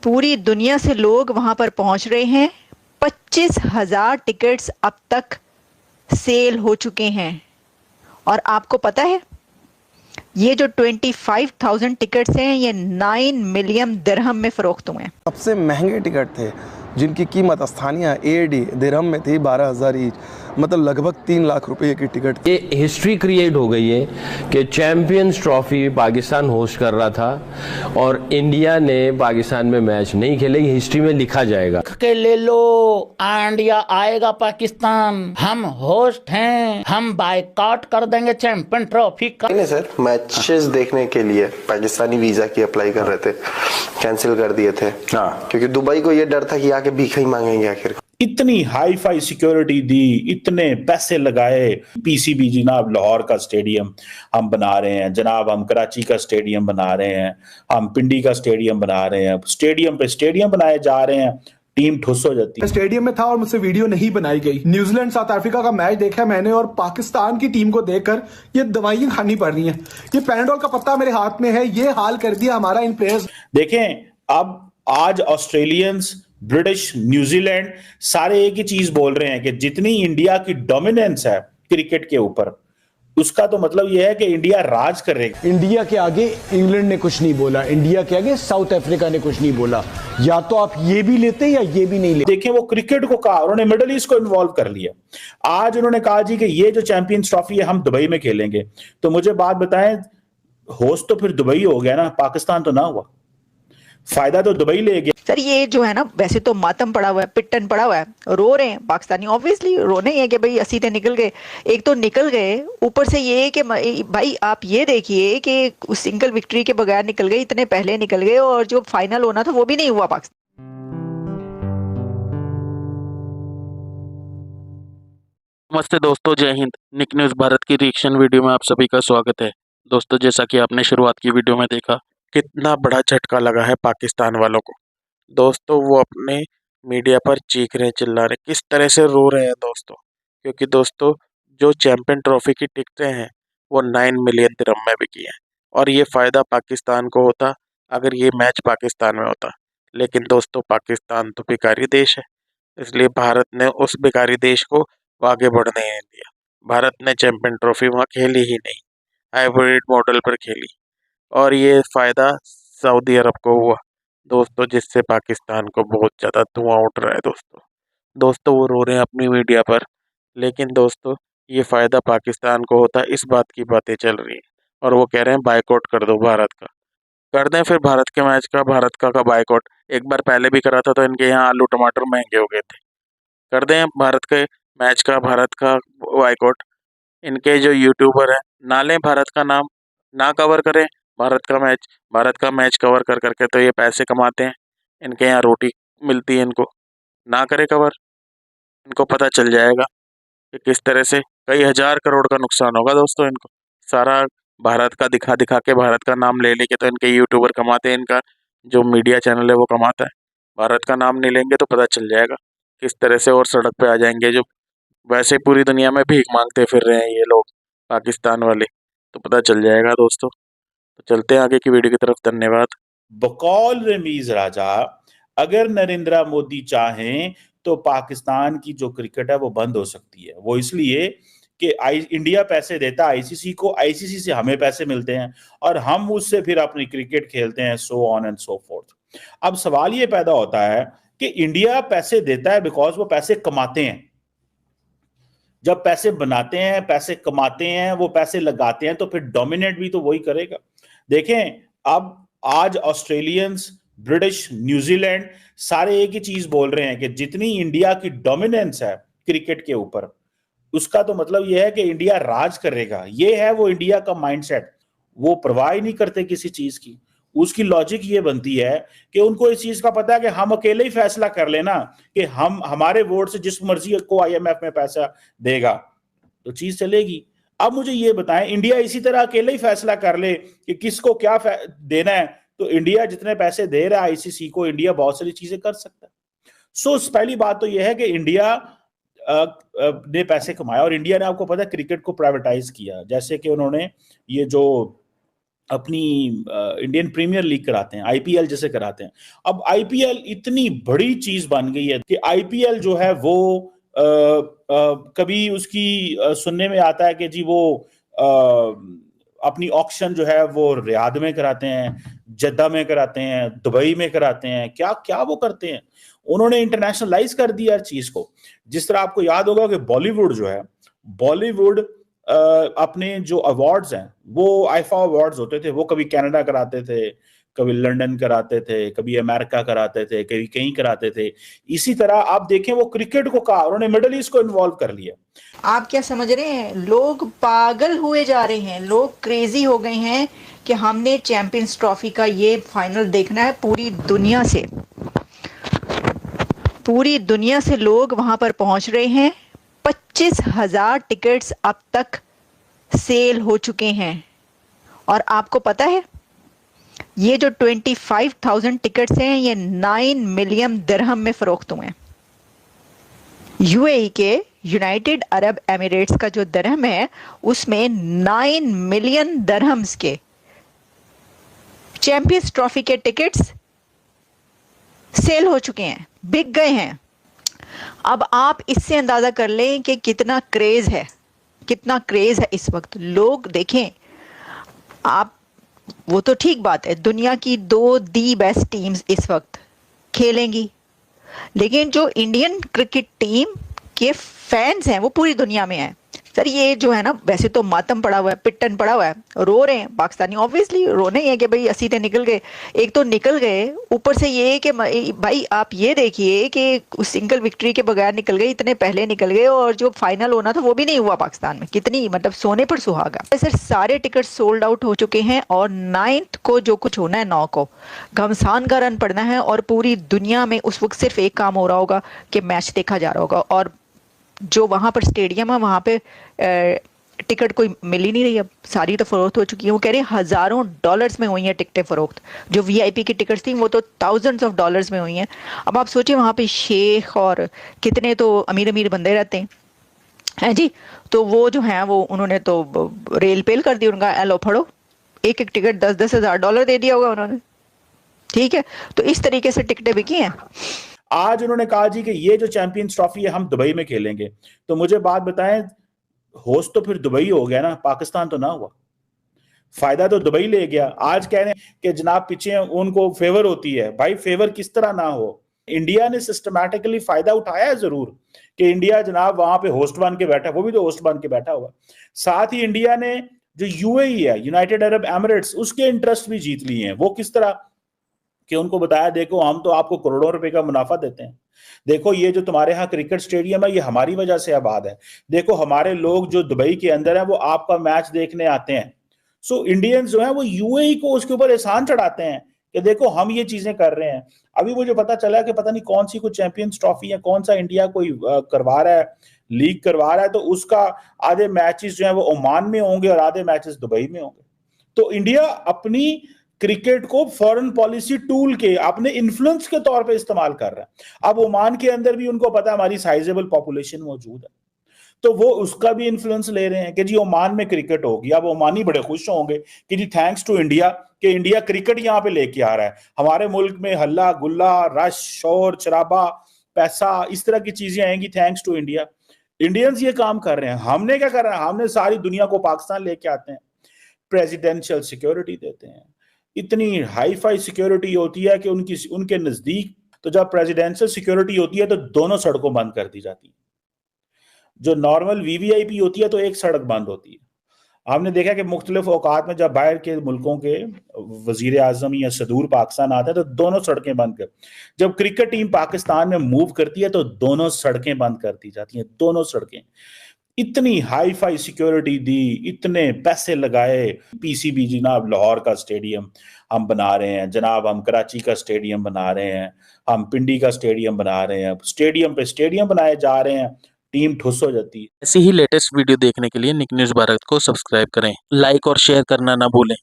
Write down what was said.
पूरी दुनिया से लोग वहां पर पहुंच रहे हैं। 25,000 टिकट्स अब तक सेल हो चुके हैं। और आपको पता है, ये जो 25,000 टिकट्स हैं ये 9 मिलियन दिरहम में फरोख्त हुए हैं। सबसे महंगे टिकट थे जिनकी कीमत स्थानीय एडी दिरहम में थी 12,000 ईच, मतलब लगभग 3 लाख रुपए की टिकट थी। ये हिस्ट्री क्रिएट हो गई है कि चैंपियंस ट्रॉफी पाकिस्तान होस्ट कर रहा था और इंडिया ने पाकिस्तान में मैच नहीं खेले। हिस्ट्री में लिखा जाएगा के ले लो, इंडिया आएगा पाकिस्तान, हम होस्ट हैं, हम बायकॉट कर देंगे चैंपियन ट्रॉफी का। नहीं सर, मैचेस देखने के लिए पाकिस्तानी वीजा की अप्लाई कर रहे थे, कैंसिल कर दिए थे। क्योंकि दुबई को ये डर था कि आके भीख ही मांगेंगे आखिर। इतनी हाई फाई सिक्योरिटी दी, इतने पैसे लगाए। पीसीबी जनाब लाहौर का स्टेडियम हम बना रहे हैं, जनाब हम कराची का स्टेडियम बना रहे हैं, हम पिंडी का स्टेडियम बना रहे हैं, स्टेडियम पे स्टेडियम बनाए जा रहे हैं, टीम ठुस हो जाती है। स्टेडियम में था और मुझसे वीडियो नहीं बनाई गई। न्यूजीलैंड साउथ अफ्रीका का मैच देखा मैंने और पाकिस्तान की टीम को देखकर ये दवाइयां खानी पड़ रही हैं। ये पैनाडोल का पत्ता मेरे हाथ में है, ये हाल कर दिया हमारा इन प्लेयर्स। देखें, अब आज ऑस्ट्रेलियंस, ब्रिटिश, न्यूजीलैंड सारे एक ही चीज बोल रहे हैं कि जितनी इंडिया की डोमिनेंस है क्रिकेट के ऊपर, उसका तो मतलब यह है कि इंडिया राज करेगा। इंडिया के आगे इंग्लैंड ने कुछ नहीं बोला, इंडिया के आगे साउथ अफ्रीका ने कुछ नहीं बोला। या तो आप ये भी लेते या ये भी नहीं लेते। देखें, वो क्रिकेट को कहा, उन्होंने मिडिल ईस्ट को इन्वॉल्व कर लिया। आज उन्होंने कहा जी कि ये जो चैंपियंस ट्रॉफी है हम दुबई में खेलेंगे। तो मुझे बात बताएं, होस्ट तो फिर दुबई हो गया ना, पाकिस्तान तो ना हुआ। फायदा तो दुबई ले गया। सर ये जो है ना, वैसे तो मातम पड़ा हुआ है, पिट्टन पड़ा हुआ है, रो रहे हैं पाकिस्तानी। ऑब्वियसली रोने ही है कि भाई असीते निकल गए। एक तो निकल गए, ऊपर से ये कि भाई आप ये देखिए कि सिंगल विक्ट्री के बगैर निकल गए, इतने पहले निकल गए और जो फाइनल होना था वो भी नहीं हुआ पाकिस्तान। नमस्ते दोस्तों, जय हिंद। निक न्यूज़ भारत की रिएक्शन वीडियो में आप सभी का स्वागत है। दोस्तों, जैसा कि आपने शुरुआत की वीडियो में देखा, कितना बड़ा झटका लगा है पाकिस्तान वालों को। दोस्तों, वो अपने मीडिया पर चीख रहे, चिल्ला रहे, किस तरह से रो रहे हैं दोस्तों। क्योंकि दोस्तों, जो चैंपियन ट्रॉफी की टिकटें हैं वो 9 मिलियन दिरहम में बिकी हैं और ये फ़ायदा पाकिस्तान को होता अगर ये मैच पाकिस्तान में होता। लेकिन दोस्तों, पाकिस्तान तो भिखारी देश है, इसलिए भारत ने उस भिखारी देश को आगे बढ़ने नहीं दिया। भारत ने चैंपियन ट्रॉफी वहाँ खेली ही नहीं, हाइब्रिड मॉडल पर खेली और ये फ़ायदा सऊदी अरब को हुआ दोस्तों, जिससे पाकिस्तान को बहुत ज़्यादा धुआं उठ रहा है दोस्तों, वो रो रहे हैं अपनी मीडिया पर। लेकिन दोस्तों, ये फ़ायदा पाकिस्तान को होता, इस बात की बातें चल रही हैं और वो कह रहे हैं बायकॉट कर दो भारत का। कर दें फिर भारत के मैच का, भारत का बायकॉट। एक बार पहले भी करा था तो इनके यहाँ आलू टमाटर महंगे हो गए थे। कर दें भारत के मैच का, भारत का बायकॉट। इनके जो यूट्यूबर हैं ना लें भारत का नाम, ना कवर करें भारत का मैच कवर कर करके तो ये पैसे कमाते हैं, इनके यहाँ रोटी मिलती है इनको। ना करे कवर, इनको पता चल जाएगा कि किस तरह से कई हजार करोड़ का नुकसान होगा दोस्तों इनको। सारा भारत का दिखा दिखा के, भारत का नाम ले लेके तो इनके यूट्यूबर कमाते हैं, इनका जो मीडिया चैनल है वो कमाता है। भारत का नाम नहीं लेंगे तो पता चल जाएगा किस तरह से, और सड़क पे आ जाएंगे जो वैसे पूरी दुनिया में भीख मांगते फिर रहे हैं ये लोग पाकिस्तान वाले, तो पता चल जाएगा दोस्तों। तो चलते हैं आगे की वीडियो की तरफ। धन्यवाद। बकौल रमीज राजा, अगर नरेंद्र मोदी चाहें तो पाकिस्तान की जो क्रिकेट है वो बंद हो सकती है। वो इसलिए कि इंडिया पैसे देता है आईसीसी को, आईसीसी से हमें पैसे मिलते हैं और हम उससे फिर अपनी क्रिकेट खेलते हैं, so on and so fourth. अब सवाल ये पैदा होता है कि इंडिया पैसे देता है बिकॉज वो पैसे कमाते हैं। जब पैसे बनाते हैं, पैसे कमाते हैं, वो पैसे लगाते हैं, तो फिर डोमिनेट भी तो वही करेगा। देखें, अब आज ऑस्ट्रेलियंस, ब्रिटिश, न्यूजीलैंड सारे एक ही चीज बोल रहे हैं कि जितनी इंडिया की डोमिनेंस है क्रिकेट के ऊपर, उसका तो मतलब यह है कि इंडिया राज करेगा। ये है वो इंडिया का माइंडसेट। वो परवाह ही नहीं करते किसी चीज की। उसकी लॉजिक ये बनती है कि उनको इस चीज का पता है कि हम अकेले ही फैसला कर लेना कि हम हमारे वोट से जिस मर्जी को आईएमएफ में पैसा देगा तो चीज चलेगी। अब मुझे ये बताएं, इंडिया इसी तरह अकेले ही फैसला कर ले कि किसको क्या देना है, तो इंडिया जितने पैसे दे रहा है आईसीसी को, इंडिया बहुत सारी चीजें कर सकता है। सो पहली बात तो यह है कि इंडिया ने पैसे कमाया और इंडिया ने, आपको पता है, क्रिकेट को प्राइवेटाइज किया। जैसे कि उन्होंने ये जो अपनी इंडियन प्रीमियर लीग कराते हैं, आईपीएल जैसे कराते हैं। अब आईपीएल इतनी बड़ी चीज बन गई है कि आईपीएल जो है वो कभी उसकी सुनने में आता है कि जी वो अपनी ऑक्शन जो है वो रियाद में कराते हैं, जद्दा में कराते हैं, दुबई में कराते हैं, क्या क्या वो करते हैं। उन्होंने इंटरनेशनलाइज कर दिया हर चीज को। जिस तरह आपको याद होगा कि बॉलीवुड जो है, बॉलीवुड अपने जो अवार्ड्स हैं वो आईफा अवार्ड्स होते थे, वो कभी कनाडा कराते थे, कभी लंदन कराते थे, कभी अमेरिका कराते थे, कभी कहीं कराते थे। इसी तरह आप देखें वो क्रिकेट को कहा, उन्होंने मिडल ईस्ट को इन्वॉल्व कर लिया। आप क्या समझ रहे हैं, लोग पागल हुए जा रहे हैं, लोग क्रेजी हो गए हैं कि हमने चैंपियंस ट्रॉफी का ये फाइनल देखना है। पूरी दुनिया से लोग वहां पर पहुंच रहे हैं। 25,000 टिकट्स अब तक सेल हो चुके हैं। और आपको पता है ये जो 25,000 टिकट्स हैं ये 9 मिलियन दिरहम में फरोख्त हुए हैं। यूएई के, यूनाइटेड अरब एमिरेट्स का जो दिरहम है उसमें 9 मिलियन दिरहम्स के चैंपियंस ट्रॉफी के टिकट्स सेल हो चुके हैं, बिक गए हैं। अब आप इससे अंदाजा कर लें कि कितना क्रेज है इस वक्त। लोग देखें, आप वो तो ठीक बात है, दुनिया की 2 दी बेस्ट टीम्स इस वक्त खेलेंगी, लेकिन जो इंडियन क्रिकेट टीम के फैंस हैं वो पूरी दुनिया में हैं। सर ये जो है ना, वैसे तो मातम पड़ा हुआ है, पिट्टन पड़ा हुआ है, रो रहे हैं पाकिस्तानी, ऑब्वियसली रोने ही है कि भाई असीते निकल गए। एक तो निकल गए, ऊपर से ये कि भाई आप ये देखिए कि उस सिंगल विक्ट्री के बगैर निकल गए, इतने पहले निकल गए, और जो फाइनल होना था वो भी नहीं हुआ पाकिस्तान में। कितनी मतलब सोने पर सुहागा। सर सारे टिकट सोल्ड आउट हो चुके हैं और 9th को जो कुछ होना है, 9 को घमसान का रन पड़ना है, और पूरी दुनिया में उस वक्त सिर्फ एक काम हो रहा होगा कि मैच देखा जा रहा होगा। और जो वहाँ पर स्टेडियम है वहाँ पे टिकट कोई मिल ही नहीं रही, अब सारी तो फरोख्त हो चुकी है। वो कह रहे हैं हज़ारों डॉलर्स में हुई हैं टिकटें फरोख्त। जो वीआईपी की टिकट्स थी वो तो थाउजेंड्स ऑफ डॉलर्स में हुई हैं। अब आप सोचिए वहाँ पे शेख और कितने तो अमीर अमीर बंदे रहते हैं जी, तो वो जो हैं वो उन्होंने तो रेल पेल कर दी, उनका एलो फड़ो, एक टिकट 10-10 हज़ार डॉलर दे दिया होगा उन्होंने। ठीक है, तो इस तरीके से टिकटें बिकी हैं। आज उन्होंने कहा जी कि ये जो चैंपियंस ट्रॉफी है हम दुबई में खेलेंगे। तो मुझे बात बताएं, होस्ट तो फिर दुबई हो गया ना, पाकिस्तान तो ना हुआ। फायदा तो दुबई ले गया। आज कह रहे हैं कि जनाब पीछे उनको फेवर होती है। भाई फेवर किस तरह ना हो, इंडिया ने सिस्टमैटिकली फायदा उठाया है जरूर कि इंडिया जनाब वहां पे होस्ट बन के बैठा, वो भी तो होस्ट बन के बैठा हुआ। साथ ही इंडिया ने जो यूएई है, यूनाइटेड अरब एमिरेट्स, उसके इंटरेस्ट भी जीत लिए हैं। वो किस तरह कि उनको बताया देखो हम तो आपको करोड़ों रुपए का मुनाफा देते हैं, देखो ये जो तुम्हारे यहाँ क्रिकेट स्टेडियम है ये हमारी वजह से आबाद है, देखो हमारे लोग जो दुबई के अंदर है वो आपका मैच देखने आते हैं। सो इंडियंस जो है वो यूएई को उसके ऊपर एहसान चढ़ाते हैं कि देखो हम ये चीजें कर रहे हैं। अभी मुझे पता चला कि पता नहीं कौन सी कोई चैंपियंस ट्रॉफी है, कौन सा इंडिया कोई करवा रहा है, लीग करवा रहा है, तो उसका आधे मैचेस जो है वो ओमान में होंगे और आधे मैचेस दुबई में होंगे। तो इंडिया अपनी क्रिकेट को फॉरेन पॉलिसी टूल के अपने इन्फ्लुएंस के तौर पे इस्तेमाल कर रहा है। अब ओमान के अंदर भी उनको पता है हमारी साइजेबल पॉपुलेशन मौजूद है, तो वो उसका भी इन्फ्लुएंस ले रहे हैं कि जी ओमान में क्रिकेट होगी। अब ओमानी बड़े खुश होंगे कि जी थैंक्स टू इंडिया कि इंडिया क्रिकेट यहाँ पे लेके आ रहा है। हमारे मुल्क में हल्ला गुल्ला, रश, शोर शराबा, पैसा, इस तरह की चीजें आएंगी थैंक्स टू इंडिया। इंडियंस ये काम कर रहे हैं। हमने क्या कर रहा है, हमने सारी दुनिया को पाकिस्तान लेके आते हैं, प्रेसिडेंशियल सिक्योरिटी देते हैं, इतनी हाई फाई सिक्योरिटी होती है कि उनके नजदीक तो जब प्रेसिडेंशियल सिक्योरिटी होती है तो दोनों सड़कों बंद कर दी जाती है। जो नॉर्मल वीवीआईपी होती है तो एक सड़क बंद होती है। हमने देखा कि मुख्तलिफ औकात में जब बाहर के मुल्कों के वजीर आजम या सदूर पाकिस्तान आते हैं तो दोनों सड़कें बंद कर, जब क्रिकेट टीम पाकिस्तान में मूव करती है तो दोनों सड़कें बंद कर दी जाती हैं, दोनों सड़कें। इतनी हाई फाई सिक्योरिटी दी, इतने पैसे लगाए। पीसीबी जनाब लाहौर का स्टेडियम हम बना रहे हैं, जनाब हम कराची का स्टेडियम बना रहे हैं, हम पिंडी का स्टेडियम बना रहे हैं, स्टेडियम पे स्टेडियम बनाए जा रहे हैं, टीम ठुस हो जाती है। ऐसी ही लेटेस्ट वीडियो देखने के लिए निक न्यूज़ भारत को सब्सक्राइब करें, लाइक और शेयर करना ना भूलें।